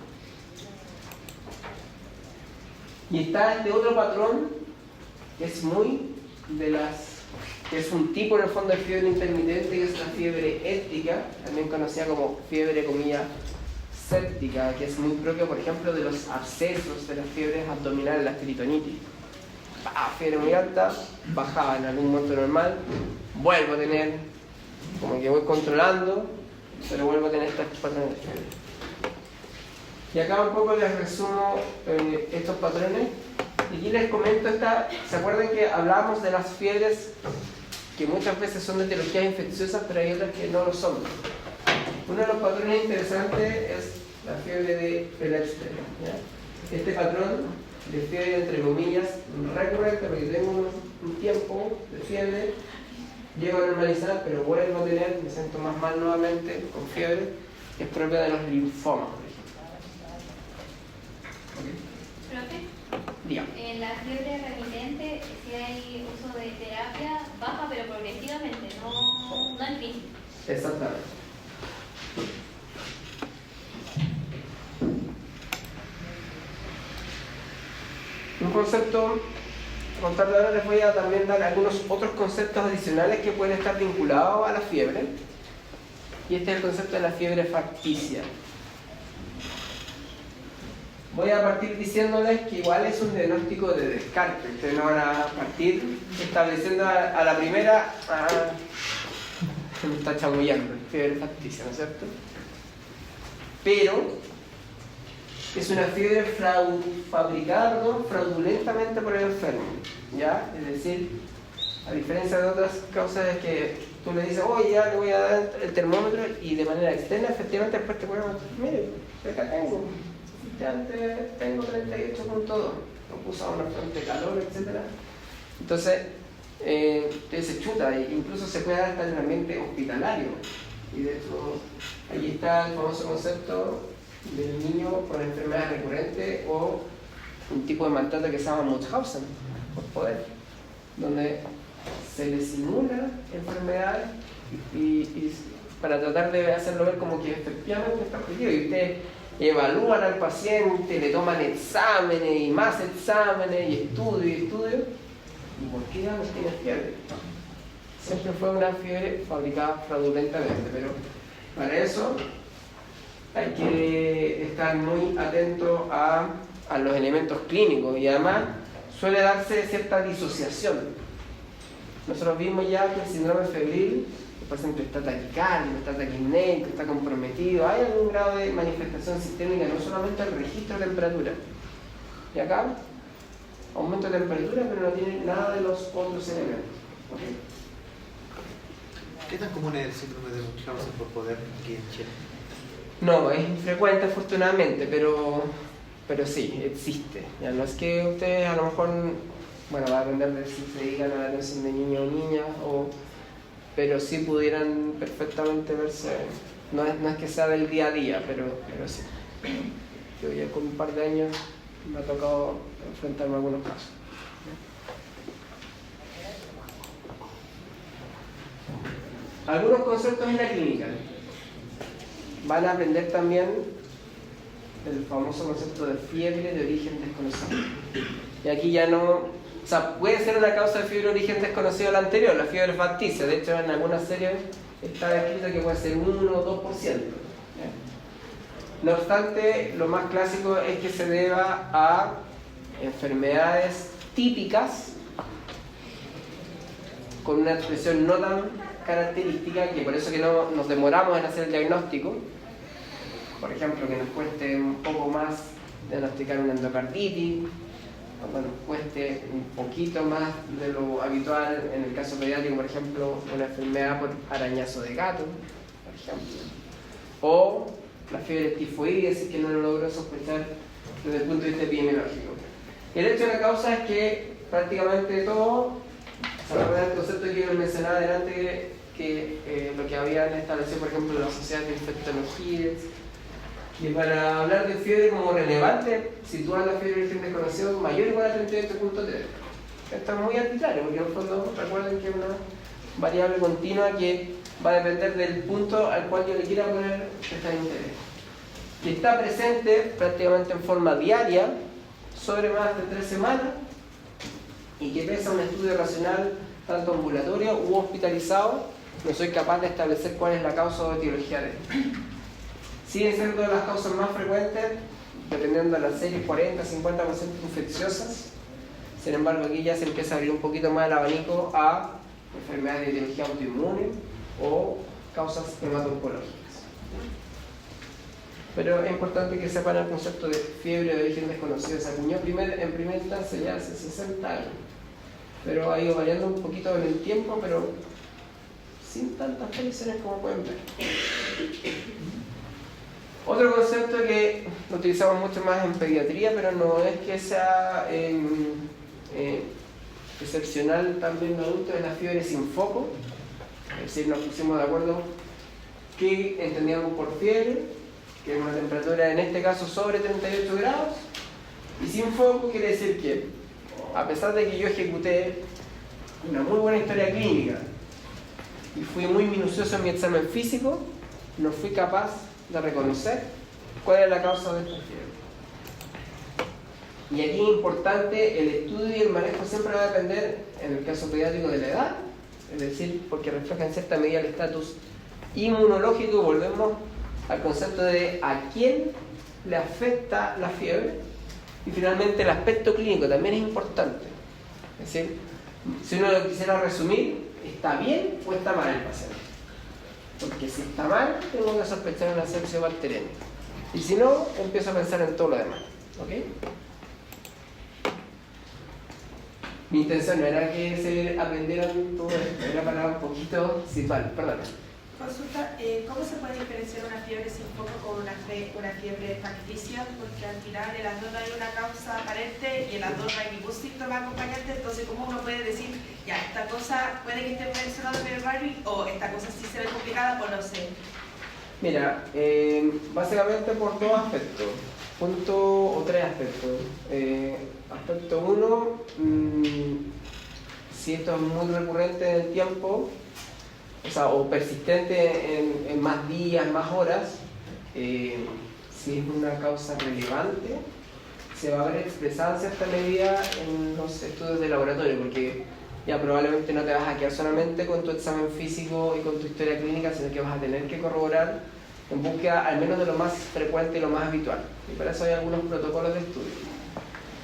Y está este otro patrón que es que es un tipo en el fondo de fiebre intermitente, que es la fiebre ética, también conocida como fiebre comillas séptica, que es muy propio, por ejemplo, de los abscesos, de las fiebres abdominales, las peritonitis. Fiebre muy alta, bajaba en algún momento normal, vuelvo a tener, como que voy controlando, pero vuelvo a tener estos patrones de fiebre. Y acá un poco les resumo estos patrones. Y aquí les comento ¿se acuerdan que hablábamos de las fiebres que muchas veces son de etiologías infecciosas, pero hay otras que no lo son? Uno de los patrones interesantes es la fiebre de Pelexter. Este patrón de fiebre, entre comillas, recurrente, porque tengo un tiempo de fiebre, llego a normalizar, pero vuelvo a tener, me siento más mal nuevamente, con fiebre, es propia de los linfomas, por ejemplo. Profe, Diga. en la fiebre remitente, si hay uso de terapia, baja pero progresivamente, no en crisis. Exactamente. Un concepto, ahora les voy a también dar algunos otros conceptos adicionales que pueden estar vinculados a la fiebre. Y este es el concepto de la fiebre facticia. voy a partir diciéndoles que igual es un diagnóstico de descarte. Ustedes no van a partir estableciendo a la primera, me está chamullando, fiebre facticia, ¿no es cierto? Pero es una fiebre fabricada fraudulentamente por el enfermo, ¿ya? Es decir, a diferencia de otras causas es que tú le dices, oye, ya le voy a dar el termómetro y de manera externa, efectivamente, después te pueden decir, mire, acá tengo 38.2, no puso una fuente de calor, etc. Entonces, se chuta, incluso se puede dar hasta en el ambiente hospitalario. Y de hecho, ahí está el famoso concepto del niño con enfermedad recurrente o un tipo de maltrato que se llama Munchausen, por poder, donde se le simula enfermedad y para tratar de hacerlo ver como que efectivamente está afligido. Y ustedes evalúan al paciente, le toman exámenes y más exámenes y estudios. ¿Y por qué ya no tiene fiebre? Siempre fue una fiebre fabricada fraudulentamente, pero para eso hay que estar muy atento a los elementos clínicos y además suele darse cierta disociación. Nosotros vimos ya que el síndrome febril, el paciente está taquicárdico, está taquipnéico, está comprometido, hay algún grado de manifestación sistémica, no solamente el registro de temperatura. Y acá, aumento de temperatura, pero no tiene nada de los otros elementos. ¿Okay? ¿Qué tan común es el síndrome de Munchausen por poder aquí en Chile? No, es infrecuente afortunadamente, pero sí, existe. Ya no es que ustedes a lo mejor, bueno, va a depender de si se dedican a la atención de niños o niñas, pero sí pudieran perfectamente verse. No es que sea del día a día, pero sí. Yo ya con un par de años me ha tocado enfrentarme a algunos casos. Algunos conceptos en la clínica. Van a aprender también el famoso concepto de fiebre de origen desconocido. Y aquí ya no... O sea, puede ser una causa de fiebre de origen desconocido la anterior, la fiebre facticia. De hecho, en algunas series está descrito que puede ser 1 o 2%. No obstante, lo más clásico es que se deba a enfermedades típicas con una expresión no tan característica, que por eso que no nos demoramos en hacer el diagnóstico. Por ejemplo, que nos cueste un poco más diagnosticar una endocarditis, o nos cueste un poquito más de lo habitual en el caso pediátrico, por ejemplo, una enfermedad por arañazo de gato, por ejemplo, o la fiebre tifoidea, si es que no lo logró sospechar desde el punto de vista epidemiológico. Y el hecho de la causa es que prácticamente todo, se recuerda el concepto que yo mencionaba adelante, que lo que habían establecido, por ejemplo, la Sociedad de Infectología, y para hablar de fiebre como relevante, sitúan la fiebre de origen desconocido mayor o igual a 38.3. Esto es muy arbitrario, porque en el fondo recuerden que es una variable continua que va a depender del punto al cual yo le quiera poner este interés. Que está presente prácticamente en forma diaria, sobre más de 3 semanas, y que pese a un estudio racional, tanto ambulatorio u hospitalizado, no soy capaz de establecer cuál es la causa o etiología de esto. Siguen siendo las causas más frecuentes, dependiendo de las series, 40-50% infecciosas. Sin embargo, aquí ya se empieza a abrir un poquito más el abanico a enfermedades de etiología autoinmune o causas hemato-oncológicas. Pero es importante que sepan el concepto de fiebre de origen desconocido. Se acuñó en primera instancia ya hace 60 años, pero ha ido variando un poquito en el tiempo, pero sin tantas variaciones como pueden ver. Otro concepto que lo utilizamos mucho más en pediatría, pero no es que sea excepcional también en adultos, es la fiebre sin foco. Es decir, nos pusimos de acuerdo qué entendíamos por fiebre, que es una temperatura en este caso sobre 38 grados, y sin foco quiere decir que, a pesar de que yo ejecuté una muy buena historia clínica y fui muy minucioso en mi examen físico, no fui capaz de reconocer cuál es la causa de esta fiebre. Y aquí es importante, el estudio y el manejo siempre va a depender, en el caso pediátrico, de la edad, es decir, porque refleja en cierta medida el estatus inmunológico, y volvemos al concepto de a quién le afecta la fiebre. Y finalmente el aspecto clínico también es importante. Es decir, si uno lo quisiera resumir, ¿está bien o está mal el paciente? Porque si está mal, tengo que sospechar una sepsis bacteriana. Y si no, empiezo a pensar en todo lo demás. ¿Ok? Mi intención no era que se aprendieran todo esto, era para un poquito situar. Perdón. Consulta, ¿cómo se puede diferenciar una fiebre sin foco con una fiebre facticia? Porque al final en las dos no hay una causa aparente y en las dos no hay ningún síntoma acompañante, entonces ¿cómo uno puede decir, ya, esta cosa puede que esté mencionado en el barrio o esta cosa sí se ve complicada o no sé? Mira, básicamente por dos aspectos, tres aspectos. Aspecto 1, si esto es muy recurrente en el tiempo, o persistente en más días, más horas, si es una causa relevante, se va a ver expresada en cierta medida en los estudios de laboratorio, porque ya probablemente no te vas a quedar solamente con tu examen físico y con tu historia clínica, sino que vas a tener que corroborar en búsqueda al menos de lo más frecuente y lo más habitual. Y para eso hay algunos protocolos de estudio.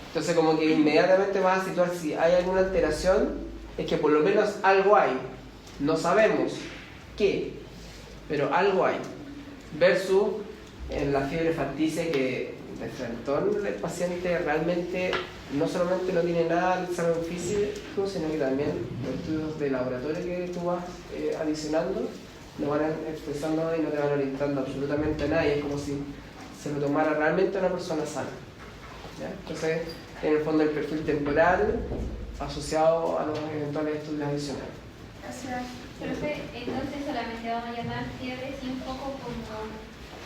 Entonces como que inmediatamente vas a situar si hay alguna alteración, es que por lo menos algo hay. No sabemos qué, pero algo hay. Versus en la fiebre facticia que de frente el paciente realmente no solamente no tiene nada del examen físico, sino que también los estudios de laboratorio que tú vas adicionando no van expresando y no te van orientando absolutamente a nada, y es como si se lo tomara realmente una persona sana. ¿Ya? Entonces, en el fondo el perfil temporal asociado a los eventuales estudios adicionales. Gracias. Profe, entonces solamente vamos a llamar fiebre sin foco como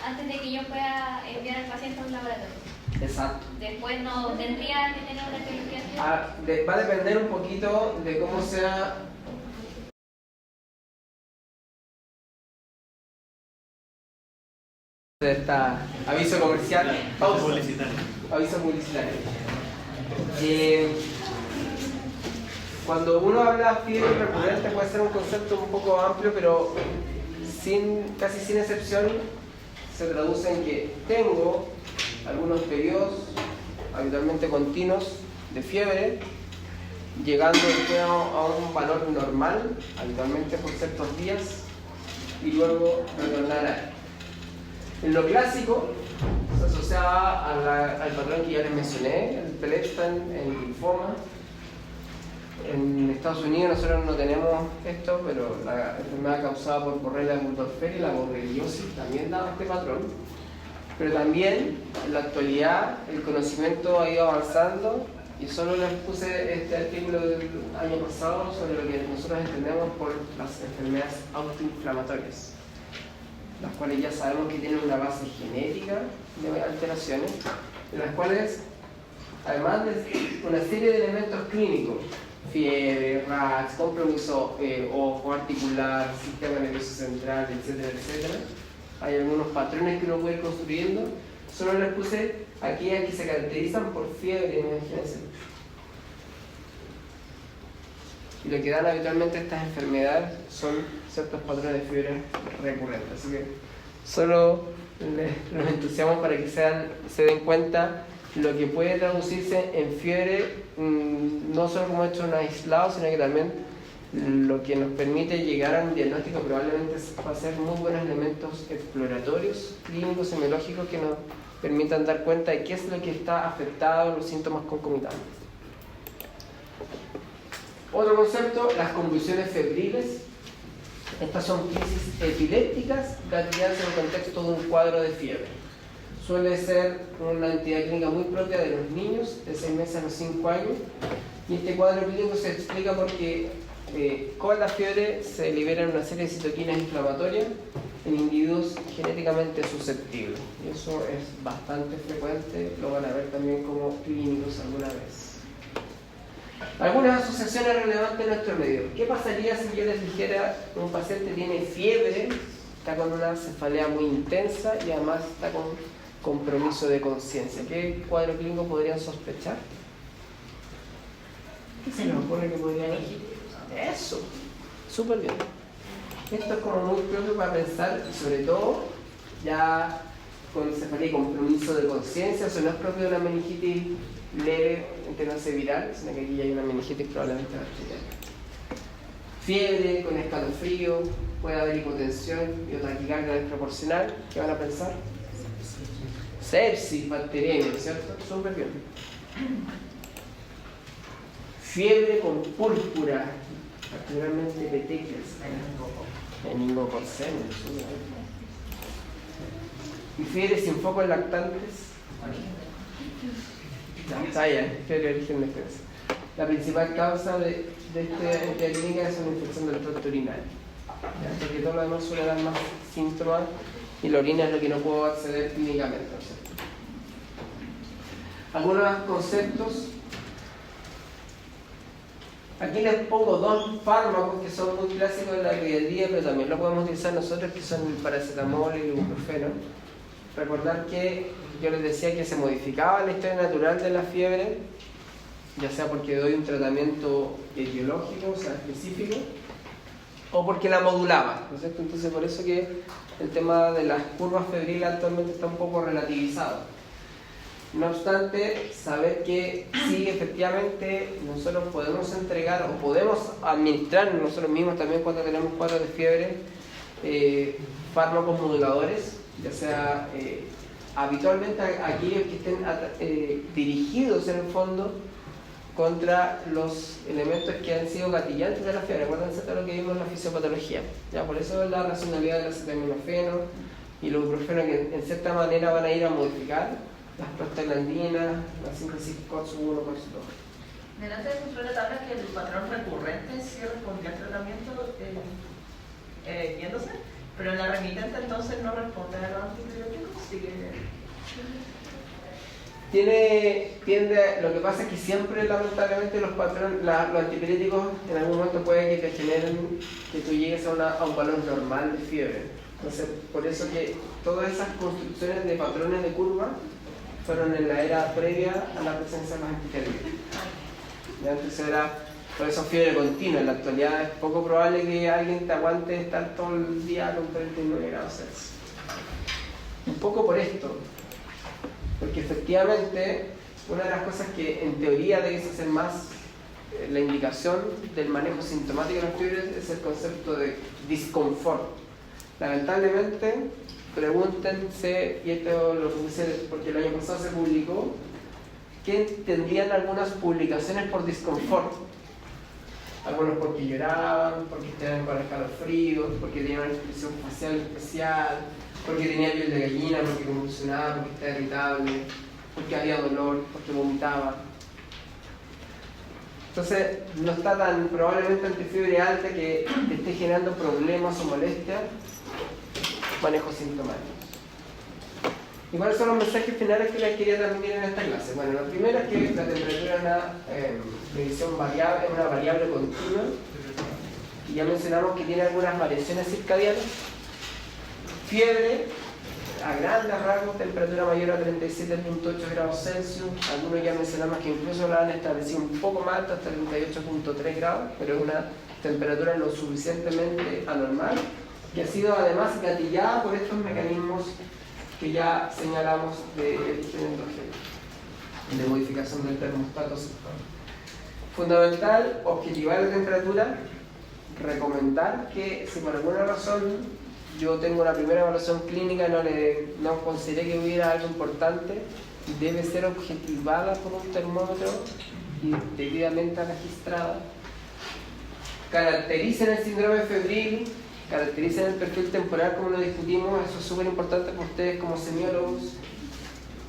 antes de que yo pueda enviar al paciente a un laboratorio. Exacto. Después no tendría que tener una etiología. Va a depender un poquito de cómo sea. Aviso comercial, pausa. Aviso publicitario. Cuando uno habla de fiebre recurrente puede ser un concepto un poco amplio, pero casi sin excepción se traduce en que tengo algunos periodos habitualmente continuos de fiebre, llegando después a un valor normal, habitualmente por ciertos días, y luego retornar a él. En lo clásico se asociaba al patrón que ya les mencioné, el Pelextan, el linfoma. En Estados Unidos nosotros no tenemos esto, pero la enfermedad causada por Borrelia burgdorferi, la borreliosis, también daba este patrón. Pero también en la actualidad el conocimiento ha ido avanzando, y solo les puse este artículo del año pasado sobre lo que nosotros entendemos por las enfermedades autoinflamatorias, las cuales ya sabemos que tienen una base genética de alteraciones, en las cuales, además de una serie de elementos clínicos, fiebre, RAX, compromiso ojo, articular, sistema nervioso central, etcétera, etcétera, hay algunos patrones que uno puede ir construyendo. Solo les puse aquellas que se caracterizan por fiebre, imagínense. Y lo que dan habitualmente estas enfermedades son ciertos patrones de fiebre recurrentes. Así que solo los entusiasmamos para que se den cuenta lo que puede traducirse en fiebre, no solo como hecho un aislado, sino que también lo que nos permite llegar a un diagnóstico probablemente va a ser muy buenos elementos exploratorios, clínicos, semiológicos que nos permitan dar cuenta de qué es lo que está afectado en los síntomas concomitantes. Otro concepto, las convulsiones febriles. Estas son crisis epilépticas gatilladas en el contexto de un cuadro de fiebre. Suele ser una entidad clínica muy propia de los niños, de 6 meses a los 5 años. Y este cuadro clínico se explica porque con la fiebre se liberan una serie de citoquinas inflamatorias en individuos genéticamente susceptibles. Y eso es bastante frecuente, lo van a ver también como clínicos alguna vez. Algunas asociaciones relevantes en nuestro medio. ¿Qué pasaría si yo les dijera que un paciente tiene fiebre, está con una cefalea muy intensa y además está con compromiso de conciencia? ¿Qué cuadro clínico podrían sospechar? ¿Qué se les ocurre que podrían elegir? Eso, súper bien. Esto es como muy propio para pensar, y sobre todo ya con cefalea y compromiso de conciencia. Eso no es propio de una meningitis leve, que no sea viral, sino que aquí ya hay una meningitis probablemente bacteriana. Fiebre con escalofrío, puede haber hipotensión y otra taquicardia desproporcional. ¿Qué van a pensar? Sepsis bacteriana, ¿cierto? Súper bien. Fiebre con púrpura, particularmente petequias, meningococcemia. Y fiebre sin foco en lactantes. Fiebre de origen desconocido. La principal causa de esta entidad clínica es una infección del tracto urinario. Porque todo lo demás suele dar más síntomas y la orina es lo que no puedo acceder clínicamente. Algunos conceptos. Aquí les pongo dos fármacos que son muy clásicos en la pediatría, pero también lo podemos utilizar nosotros, que son el paracetamol y el ibuprofeno. Recordar que yo les decía que se modificaba la historia natural de la fiebre, ya sea porque doy un tratamiento etiológico, o sea, específico, o porque la modulaba, ¿no es cierto? Entonces, por eso que el tema de las curvas febriles actualmente está un poco relativizado. No obstante, saber que sí, efectivamente, nosotros podemos entregar o podemos administrar nosotros mismos también cuando tenemos cuadros de fiebre fármacos moduladores, ya sea habitualmente aquellos que estén dirigidos en el fondo contra los elementos que han sido gatillantes de la fiebre. Acuérdense todo lo que vimos en la fisiopatología. ¿Ya? Por eso es la racionalidad del acetaminofeno y el ibuprofeno, que en cierta manera van a ir a modificar las prostaglandinas, la síntesis COX-1, COX-2. Delante de su la tabla que el patrón recurrente sí respondía al tratamiento yéndose, pero en la remitente entonces no responde a los antibióticos, sigue. Lo que pasa es que siempre, lamentablemente, los antipiréticos en algún momento puede que te generen que tú llegues a un valor normal de fiebre. Entonces, por eso que todas esas construcciones de patrones de curva fueron en la era previa a la presencia de los antipiréticos. Antes era, por eso, fiebre continua. En la actualidad es poco probable que alguien te aguante estar todo el día con 39 grados Celsius. Un poco por esto. Porque efectivamente, una de las cosas que en teoría debe ser más la indicación del manejo sintomático de las fiebres es el concepto de disconfort. Lamentablemente, pregúntense, y esto lo puse porque el año pasado se publicó, que tendrían algunas publicaciones por disconfort. Algunos porque lloraban, porque estaban con escalofríos, porque tenían una expresión facial especial, porque tenía piel de gallina, porque convulsionaba, porque estaba irritable, porque había dolor, porque vomitaba. Entonces, no está tan probablemente antifiebre alta que te esté generando problemas o molestias, manejo sintomático. ¿Y cuáles son los mensajes finales que les quería transmitir en esta clase? Bueno, lo primero es que la temperatura es una medición variable, es una variable continua, y ya mencionamos que tiene algunas variaciones circadianas. Fiebre, a grandes rasgos, temperatura mayor a 37.8 grados Celsius. Algunos ya mencionamos que incluso la han establecido un poco más alta, hasta 38.3 grados, pero es una temperatura lo suficientemente anormal, que ha sido además gatillada por estos mecanismos que ya señalamos de origen endógeno, de modificación del termostato circadiano. Fundamental, objetivar la temperatura, recomendar que si por alguna razón yo tengo una primera evaluación clínica y no consideré que hubiera algo importante, debe ser objetivada por un termómetro y debidamente registrada. Caractericen el síndrome febril, caractericen el perfil temporal como lo discutimos, eso es súper importante para ustedes como semiólogos.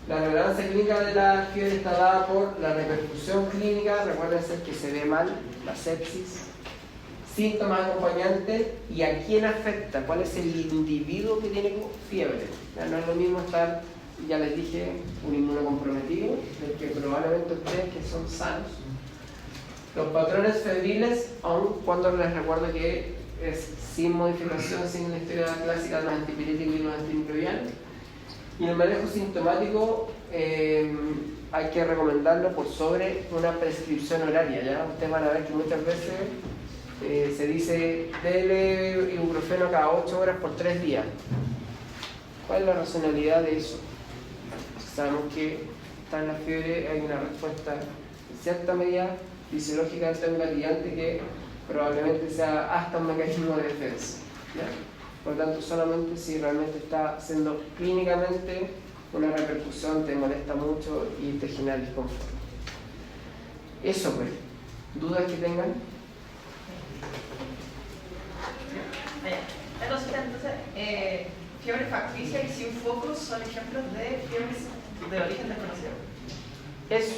La relevancia clínica de la fiebre está dada por la repercusión clínica, recuerden que se ve mal, la sepsis, síntomas acompañantes y a quién afecta, cuál es el individuo que tiene fiebre. No es lo mismo estar, ya les dije, un inmunocomprometido, del que probablemente ustedes que son sanos. Los patrones febriles, aun cuando les recuerdo que es sin modificación, sin la historia clásica de los antipiréticos y los antimicrobianos. Y el manejo sintomático hay que recomendarlo por sobre una prescripción horaria. ¿Ya? Ustedes van a ver que muchas veces se dice dele ibuprofeno cada 8 horas por 3 días. ¿Cuál es la racionalidad de eso? Sabemos que está en la fiebre, hay una respuesta en cierta medida fisiológica ante un gatillante que probablemente sea hasta un mecanismo de defensa, ¿ya? Por lo tanto, solamente si realmente está haciendo clínicamente una repercusión, te molesta mucho y te genera disconfort. Eso pues, ¿dudas que tengan? Entonces, fiebre facticia y sin focos son ejemplos de fiebres de origen desconocido. Eso,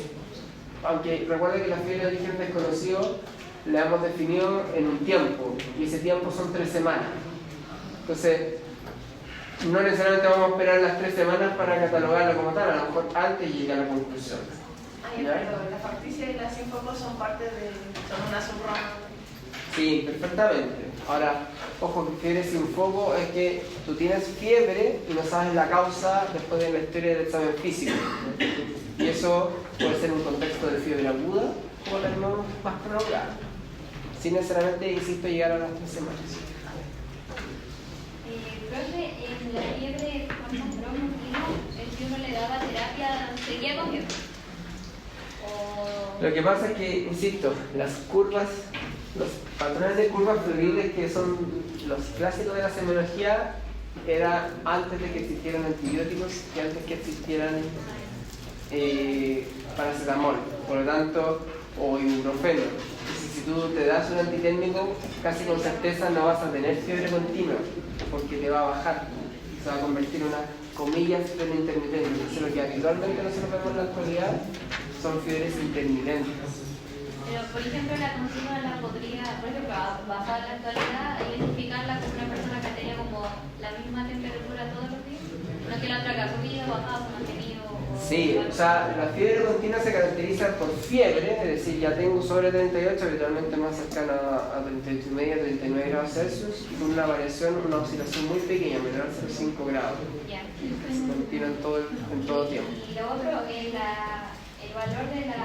aunque recuerda que la fiebre de origen desconocido la hemos definido en un tiempo, y ese tiempo son 3 semanas. Entonces, no necesariamente vamos a esperar las 3 semanas para catalogarla como tal, a lo mejor antes llega a la conclusión. Pero la facticia y la sin foco son parte de... son una subrama. Sí, perfectamente. Ahora, ojo que fiebre sin foco es que tú tienes fiebre y no sabes la causa después de la historia del examen físico. Y eso puede ser un contexto de fiebre aguda o la más prolongada. Sin necesariamente, insisto, llegar a las 3 semanas. Profe, en la fiebre con control continuo, si uno le daba terapia, ¿seguía con fiebre? Lo que pasa es que, insisto, las curvas, los patrones de curvas febriles que son los clásicos de la semiología, era antes de que existieran antibióticos y antes que existieran paracetamol, por lo tanto, o ibuprofeno. Si tú te das un antitérmico, casi con certeza no vas a tener fiebre continua, porque te va a bajar, se va a convertir en una comillas fiebre intermitente. Entonces, lo que habitualmente nosotros vemos en la actualidad son fiebres intermitentes. Pero, por ejemplo, la continua la podría, por ejemplo, basada en la actualidad, identificarla como una persona que tenía como la misma temperatura todos los días, no que la otra que ha subido, bajado, mantenido. Sí, o sea, la fiebre continua se caracteriza por fiebre, es decir, ya tengo sobre 38, habitualmente más cercana a 38,5, 39 grados Celsius, y con una variación, una oscilación muy pequeña, menor a 0,5 grados. Ya. Se continúa en todo tiempo. Y lo otro es el valor de la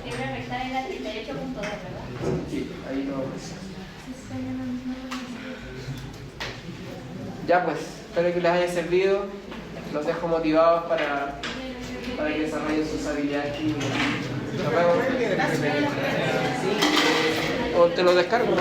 fiebre rectal era 38,2, ¿verdad? Sí, ahí lo vemos. Ya pues, espero que les haya servido. Los dejo motivados para que desarrollen sus habilidades clínicas. Nos vemos. Sí. O te lo descargo.